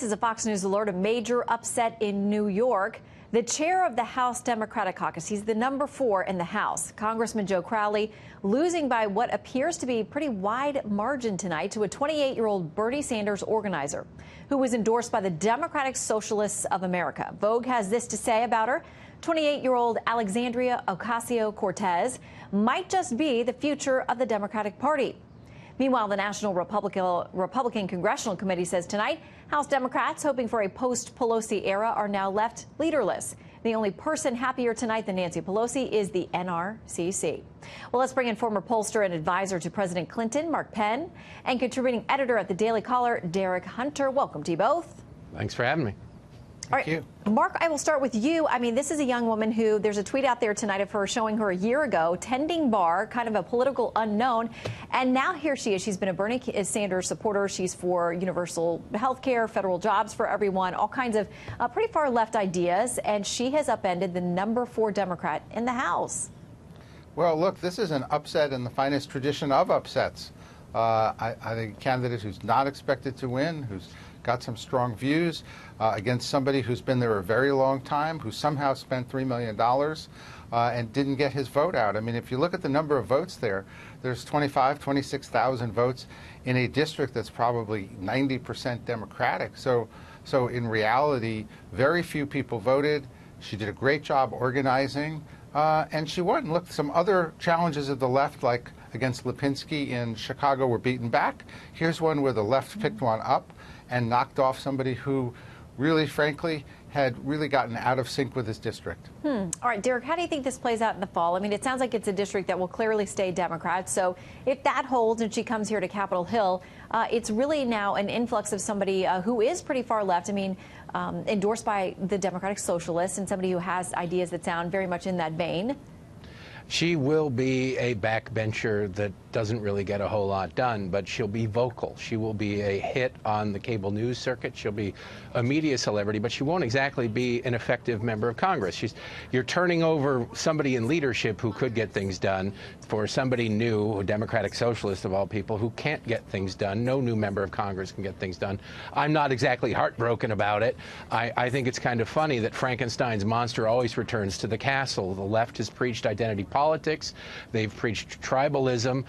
This is a Fox News alert, a major upset in New York. The chair of the House Democratic Caucus, he's the number 4 in the House, Congressman Joe Crowley, losing by what appears to be a pretty wide margin tonight to a 28-year-old Bernie Sanders organizer who was endorsed by the Democratic Socialists of America. Vogue has this to say about her. 28-year-old Alexandria Ocasio-Cortez might just be the future of the Democratic Party. Meanwhile, the National Republican Congressional Committee says tonight House Democrats, hoping for a post-Pelosi era, are now left leaderless. The only person happier tonight than Nancy Pelosi is the NRCC. Well, let's bring in former pollster and advisor to President Clinton, Mark Penn, and contributing editor at the Daily Caller, Derek Hunter. Welcome to you both. Thanks for having me. All right, Mark, I will start with you. I mean, this is a young woman who, there's a tweet out there tonight of her showing her a year ago, tending bar, kind of a political unknown. And now here she is. She's been a Bernie Sanders supporter. She's for universal health care, federal jobs for everyone, all kinds of pretty far left ideas. And she has upended the number 4 Democrat in the House. Well, look, this is an upset in the finest tradition of upsets. I think a candidate who's not expected to win, who's got some strong views against somebody who's been there a very long time, who somehow spent $3 million and didn't get his vote out. I mean, if you look at the number of votes there, there's 26,000 votes in a district that's probably 90% Democratic. So in reality, very few people voted. She did a great job organizing, and she won. Look, some other challenges of the left, like against Lipinski in Chicago, were beaten back. Here's one where the left picked one up and knocked off somebody who really, frankly, had really gotten out of sync with his district. All right, Derek, how do you think this plays out in the fall? I mean, it sounds like it's a district that will clearly stay Democrat. So if that holds and she comes here to Capitol Hill, it's really now an influx of somebody who is pretty far left. I mean, endorsed by the Democratic Socialists and somebody who has ideas that sound very much in that vein. She will be a backbencher that doesn't really get a whole lot done, but she'll be vocal. She will be a hit on the cable news circuit. She'll be a media celebrity, but she won't exactly be an effective member of Congress. You're turning over somebody in leadership who could get things done for somebody new, a Democratic Socialist of all people, who can't get things done. No new member of Congress can get things done. I'm not exactly heartbroken about it. I think it's kind of funny that Frankenstein's monster always returns to the castle. The left has preached identity politics. They've preached tribalism.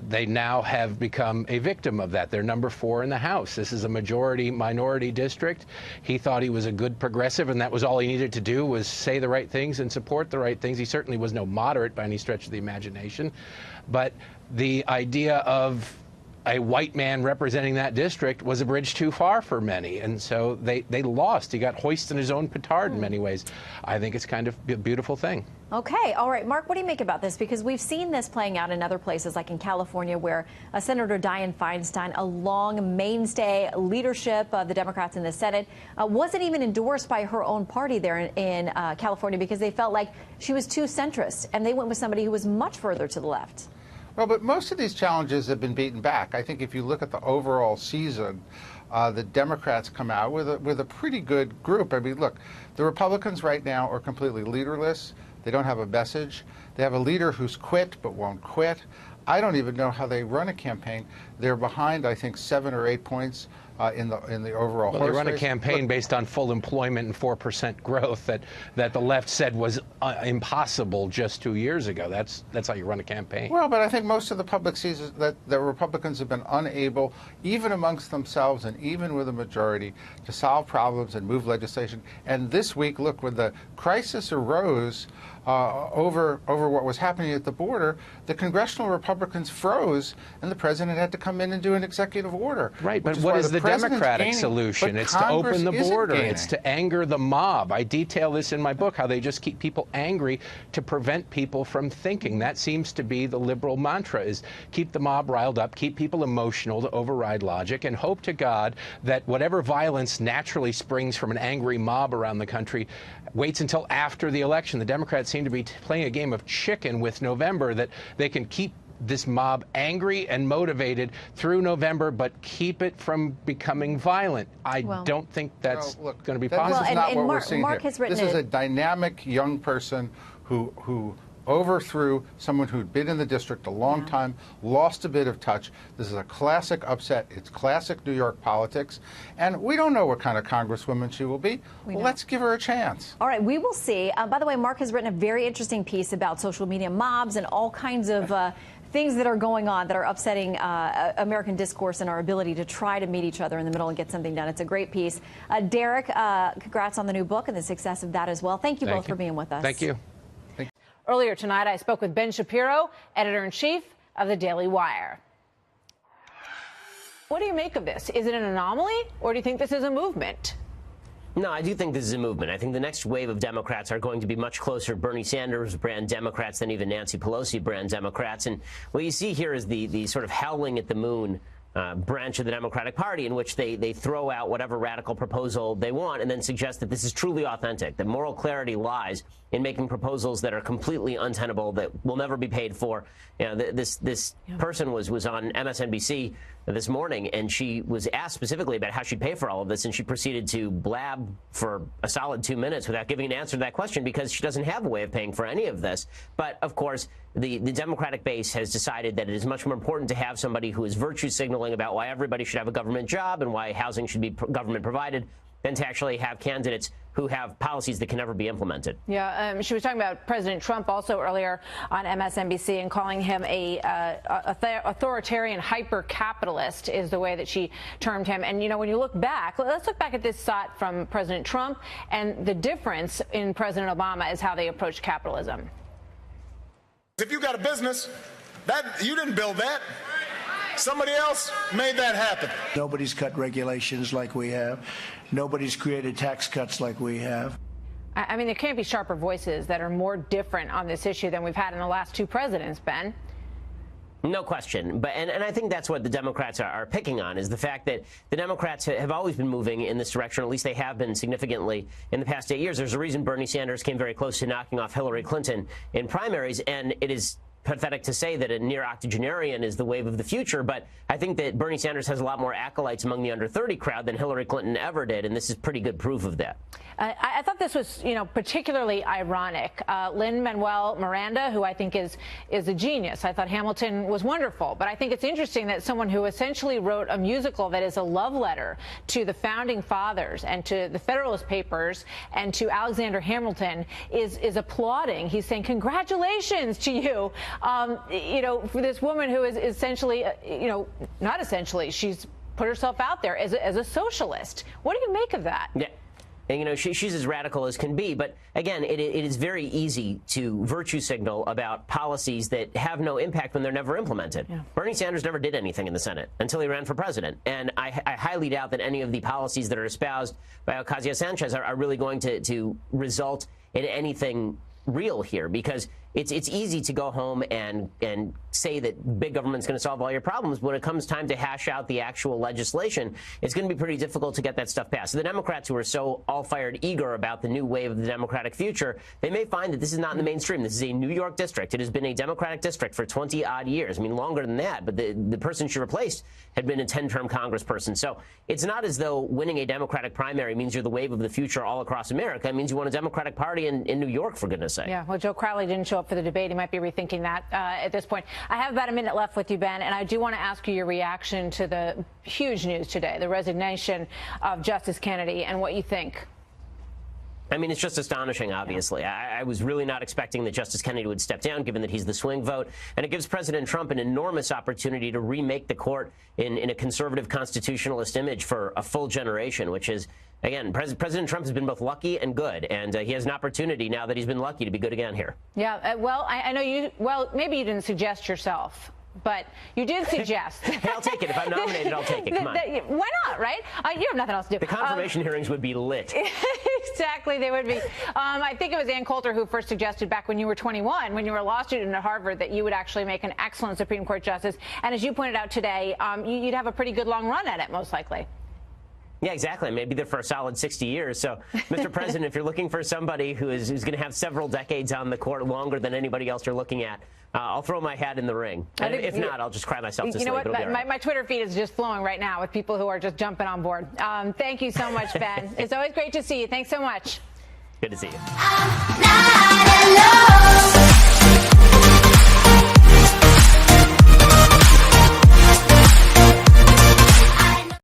They now have become a victim of that. They're number 4 in the House. This is a majority-minority district. He thought he was a good progressive, and that was all he needed to do, was say the right things and support the right things. He certainly was no moderate by any stretch of the imagination. But the idea of a white man representing that district was a bridge too far for many, and so they lost. He got hoisted in his own petard in many ways. I think it's kind of a beautiful thing. Okay. All right. Mark, what do you make about this? Because we've seen this playing out in other places, like in California, where Senator Dianne Feinstein, a long mainstay leadership of the Democrats in the Senate, wasn't even endorsed by her own party there in California because they felt like she was too centrist, and they went with somebody who was much further to the left. Well, but most of these challenges have been beaten back. I think if you look at the overall season, the Democrats come out with a pretty good group. I mean, look, the Republicans right now are completely leaderless. They don't have a message. They have a leader who's quit but won't quit. I don't even know how they run a campaign. They're behind, I think, 7 or 8 points in the overall horse race. They run a campaign based on full employment and 4% growth that the left said was impossible just 2 years ago. That's how you run a campaign. Well, but I think most of the public sees that the Republicans have been unable, even amongst themselves and even with a majority, to solve problems and move legislation. And this week, look, when the crisis arose over what was happening at the border, the congressional Republicans froze, and the president had to come in and do an executive order. Right, but what is the Democratic solution? It's to open the border. It's to anger the mob. I detail this in my book, how they just keep people angry to prevent people from thinking. That seems to be the liberal mantra, is keep the mob riled up, keep people emotional to override logic, and hope to God that whatever violence naturally springs from an angry mob around the country waits until after the election. The Democrats seem to be playing a game of chicken with November, that they can keep this mob angry and motivated through November, but keep it from becoming violent. I don't think that's going to be possible. This is not what we're seeing Mark here. has written this is a dynamic young person who overthrew someone who'd been in the district a long time, lost a bit of touch. This is a classic upset. It's classic New York politics. And we don't know what kind of congresswoman she will be. Well, let's give her a chance. All right, we will see. By the way, Mark has written a very interesting piece about social media mobs and all kinds of things that are going on that are upsetting American discourse and our ability to try to meet each other in the middle and get something done. It's a great piece. Derek, congrats on the new book and the success of that as well. Thank you both for being with us. Thank you. Earlier tonight, I spoke with Ben Shapiro, editor-in-chief of the Daily Wire. What do you make of this? Is it an anomaly, or do you think this is a movement? No, I do think this is a movement. I think the next wave of Democrats are going to be much closer to Bernie Sanders brand Democrats than even Nancy Pelosi brand Democrats. And what you see here is the sort of howling at the moon branch of the Democratic Party, in which they throw out whatever radical proposal they want and then suggest that this is truly authentic, that moral clarity lies in making proposals that are completely untenable, that will never be paid for. You know, this person was on MSNBC this morning, and she was asked specifically about how she'd pay for all of this, and she proceeded to blab for a solid 2 minutes without giving an answer to that question, because she doesn't have a way of paying for any of this. But, of course, the Democratic base has decided that it is much more important to have somebody who is virtue signaling about why everybody should have a government job and why housing should be government provided than to actually have candidates who have policies that can never be implemented. Yeah, she was talking about President Trump also earlier on MSNBC and calling him a authoritarian hyper-capitalist is the way that she termed him. And, you know, when you look back, let's look back at this shot from President Trump, and the difference in President Obama is how they approach capitalism. If you got a business, you didn't build that. Somebody else made that happen. Nobody's cut regulations like we have. Nobody's created tax cuts like we have. I mean, there can't be sharper voices that are more different on this issue than we've had in the last two presidents, Ben. No question. But and I think that's what the Democrats are picking on, is the fact that the Democrats have always been moving in this direction, or at least they have been significantly in the past 8 years. There's a reason Bernie Sanders came very close to knocking off Hillary Clinton in primaries, and it is pathetic to say that a near octogenarian is the wave of the future, but I think that Bernie Sanders has a lot more acolytes among the under 30 crowd than Hillary Clinton ever did, and this is pretty good proof of that. I thought this was, you know, particularly ironic. Lin-Manuel Miranda, who I think is a genius. I thought Hamilton was wonderful, but I think it's interesting that someone who essentially wrote a musical that is a love letter to the founding fathers and to the Federalist Papers and to Alexander Hamilton is applauding. He's saying, congratulations to you. You know, for this woman who is essentially, you know, not essentially, she's put herself out there as a socialist. What do you make of that? Yeah. And, you know, she's as radical as can be. But, again, it is very easy to virtue signal about policies that have no impact when they're never implemented. Yeah. Bernie Sanders never did anything in the Senate until he ran for president. And I highly doubt that any of the policies that are espoused by Ocasio-Sanchez are really going to result in anything real here, because it's easy to go home and say that big government's going to solve all your problems. When it comes time to hash out the actual legislation, it's going to be pretty difficult to get that stuff passed. So the Democrats, who are so all-fired eager about the new wave of the Democratic future, they may find that this is not in the mainstream. This is a New York district. It has been a Democratic district for 20-odd years. I mean, longer than that. But the person she replaced had been a 10-term congressperson. So it's not as though winning a Democratic primary means you're the wave of the future all across America. It means you want a Democratic Party in New York, for goodness sake. Yeah, well, Joe Crowley didn't show up for the debate. He might be rethinking that at this point. I have about a minute left with you, Ben, and I do want to ask you your reaction to the huge news today, the resignation of Justice Kennedy, and what you think. I mean, it's just astonishing, obviously. I was really not expecting that Justice Kennedy would step down, given that he's the swing vote. And it gives President Trump an enormous opportunity to remake the court in a conservative constitutionalist image for a full generation, which is, again, President Trump has been both lucky and good. And he has an opportunity now that he's been lucky to be good again here. Yeah, well, I know you, well, maybe you didn't suggest yourself, but you did suggest. Hey, I'll take it. If I'm nominated, I'll take it. Come on. Why not, right? You have nothing else to do. The confirmation hearings would be lit. Exactly, they would be. I think it was Ann Coulter who first suggested back when you were 21, when you were a law student at Harvard, that you would actually make an excellent Supreme Court justice. And as you pointed out today, you'd have a pretty good long run at it, most likely. Yeah, exactly. Maybe there for a solid 60 years. So, Mr. President, if you're looking for somebody who's going to have several decades on the court, longer than anybody else you're looking at, I'll throw my hat in the ring. And if not, I'll just cry myself to sleep. You know what? My Twitter feed is just flowing right now with people who are just jumping on board. Thank you so much, Ben. It's always great to see you. Thanks so much. Good to see you.